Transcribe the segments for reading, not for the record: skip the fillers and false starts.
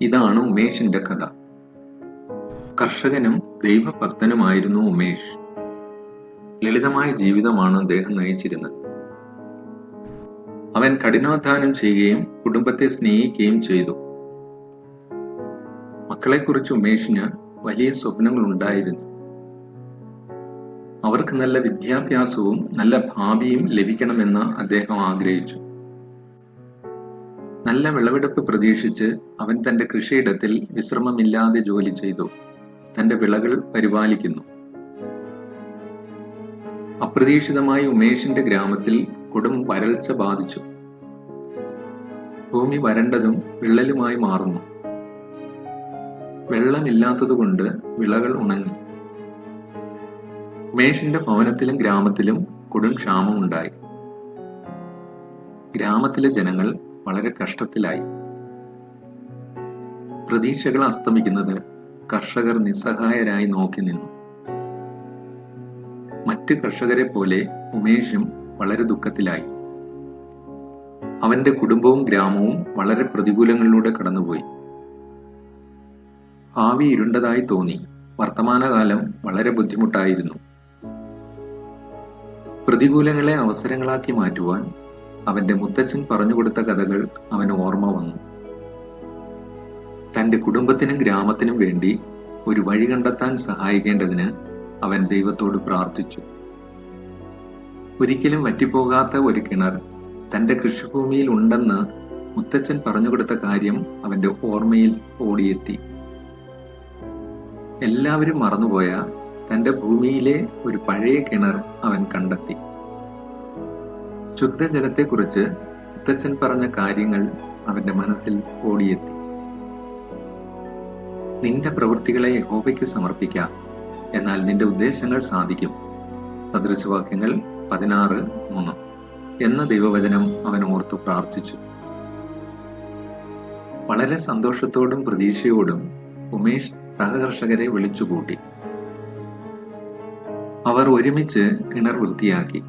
ഇതാണ് ഉമേഷിന്റെ കഥ. കർഷകനും ദൈവഭക്തനുമായിരുന്നു ഉമേഷ്. ലളിതമായ ജീവിതമാണ് അദ്ദേഹം നയിച്ചിരുന്നത്. അവൻ കഠിനാധ്വാനം ചെയ്യുകയും കുടുംബത്തെ സ്നേഹിക്കുകയും ചെയ്തു. മക്കളെക്കുറിച്ച് ഉമേഷിന് വലിയ സ്വപ്നങ്ങൾ ഉണ്ടായിരുന്നു. അവർക്ക് നല്ല വിദ്യാഭ്യാസവും നല്ല ഭാവിയും ലഭിക്കണമെന്ന് അദ്ദേഹം ആഗ്രഹിച്ചു. നല്ല വിളവെടുപ്പ് പ്രതീക്ഷിച്ച് അവൻ തന്റെ കൃഷിയിടത്തിൽ വിശ്രമമില്ലാതെ ജോലി ചെയ്തു തന്റെ വിളകൾ പരിപാലിക്കുന്നു. അപ്രതീക്ഷിതമായി ഉമേഷിന്റെ ഗ്രാമത്തിൽ കൊടും വരൾച്ച ബാധിച്ചു. ഭൂമി വരണ്ടതും വിള്ളലുമായി മാറുന്നു. വെള്ളമില്ലാത്തതുകൊണ്ട് വിളകൾ ഉണങ്ങി. ഉമേഷിന്റെ ഭവനത്തിലും ഗ്രാമത്തിലും കൊടും ക്ഷാമമുണ്ടായി. ഗ്രാമത്തിലെ ജനങ്ങൾ വളരെ കഷ്ടത്തിലായി. പ്രതീക്ഷകൾ അസ്തമിക്കുന്നത് കർഷകർ നിസ്സഹായരായി നോക്കി നിന്നു. മറ്റ് കർഷകരെ പോലെ ഉമേഷും വളരെ ദുഃഖത്തിലായി. അവന്റെ കുടുംബവും ഗ്രാമവും വളരെ പ്രതികൂലങ്ങളിലൂടെ കടന്നുപോയി. ഭാവി ഇരുണ്ടതായി തോന്നി. വർത്തമാനകാലം വളരെ ബുദ്ധിമുട്ടായിരുന്നു. പ്രതികൂലങ്ങളെ അവസരങ്ങളാക്കി മാറ്റുവാൻ അവന്റെ മുത്തച്ഛൻ പറഞ്ഞുകൊടുത്ത കഥകൾ അവന് ഓർമ്മ വന്നു. തന്റെ കുടുംബത്തിനും ഗ്രാമത്തിനും വേണ്ടി ഒരു വഴി കണ്ടെത്താൻ സഹായിക്കേണ്ടതിന് അവൻ ദൈവത്തോട് പ്രാർത്ഥിച്ചു. ഒരിക്കലും വറ്റിപ്പോകാത്ത ഒരു കിണർ തന്റെ കൃഷിഭൂമിയിൽ ഉണ്ടെന്ന് മുത്തച്ഛൻ പറഞ്ഞുകൊടുത്ത കാര്യം അവന്റെ ഓർമ്മയിൽ ഓടിയെത്തി. എല്ലാവരും മറന്നുപോയ തന്റെ ഭൂമിയിലെ ഒരു പഴയ കിണർ അവൻ കണ്ടെത്തി. ശുദ്ധജലത്തെക്കുറിച്ച് മുത്തച്ഛൻ പറഞ്ഞ കാര്യങ്ങൾ അവന്റെ മനസ്സിൽ ഓടിയെത്തി. നിന്റെ പ്രവൃത്തികളെ യഹോവയ്ക്ക് സമർപ്പിക്കാം, എന്നാൽ നിന്റെ ഉദ്ദേശങ്ങൾ സാധിക്കും. സദൃശവാക്യങ്ങൾ 16:3 എന്ന ദൈവവചനം അവൻ ഓർത്തു പ്രാർത്ഥിച്ചു. വളരെ സന്തോഷത്തോടും പ്രതീക്ഷയോടും ഉമേഷ് സഹകർഷകരെ വിളിച്ചുകൂട്ടി. അവർ ഒരുമിച്ച് കിണർ വൃത്തിയാക്കി.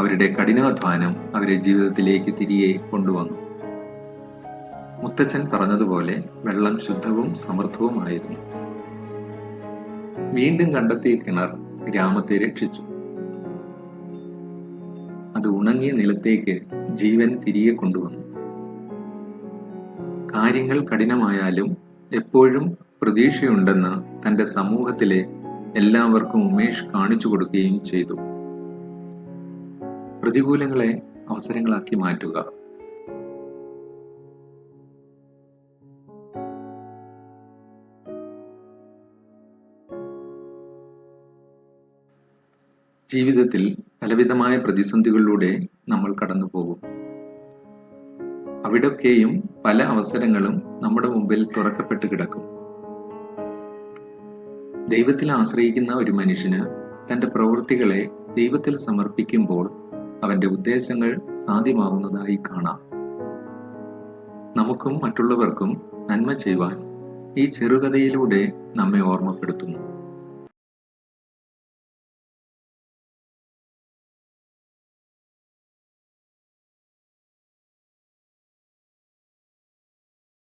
അവരുടെ കഠിനാധ്വാനം അവരെ ജീവിതത്തിലേക്ക് തിരികെ കൊണ്ടുവന്നു. മുത്തച്ഛൻ പറഞ്ഞതുപോലെ വെള്ളം ശുദ്ധവും സമൃദ്ധവുമായിരുന്നു. വീണ്ടും കണ്ടെത്തിയ കിണർ ഗ്രാമത്തെ രക്ഷിച്ചു. അത് ഉണങ്ങിയ നിലത്തേക്ക് ജീവൻ തിരികെ കൊണ്ടുവന്നു. കാര്യങ്ങൾ കഠിനമായാലും എപ്പോഴും പ്രതീക്ഷയുണ്ടെന്ന് തന്റെ സമൂഹത്തിലെ എല്ലാവർക്കും ഉമേഷ് കാണിച്ചു കൊടുക്കുകയും ചെയ്തു. പ്രതികൂലങ്ങളെ അവസരങ്ങളാക്കി മാറ്റുക. ജീവിതത്തിൽ പലവിധമായ പ്രതിസന്ധികളിലൂടെ നമ്മൾ കടന്നു പോകും. അവിടൊക്കെയും പല അവസരങ്ങളും നമ്മുടെ മുമ്പിൽ തുറക്കപ്പെട്ട് കിടക്കും. ദൈവത്തിൽ ആശ്രയിക്കുന്ന ഒരു മനുഷ്യന് തന്റെ പ്രവൃത്തികളെ ദൈവത്തിൽ സമർപ്പിക്കുമ്പോൾ അവന്റെ ഉദ്ദേശങ്ങൾ സാധ്യമാവുന്നതായി കാണാം. നമുക്കും മറ്റുള്ളവർക്കും നന്മ ചെയ്യുവാൻ ഈ ചെറുകഥയിലൂടെ നമ്മെ ഓർമ്മപ്പെടുത്തുന്നു.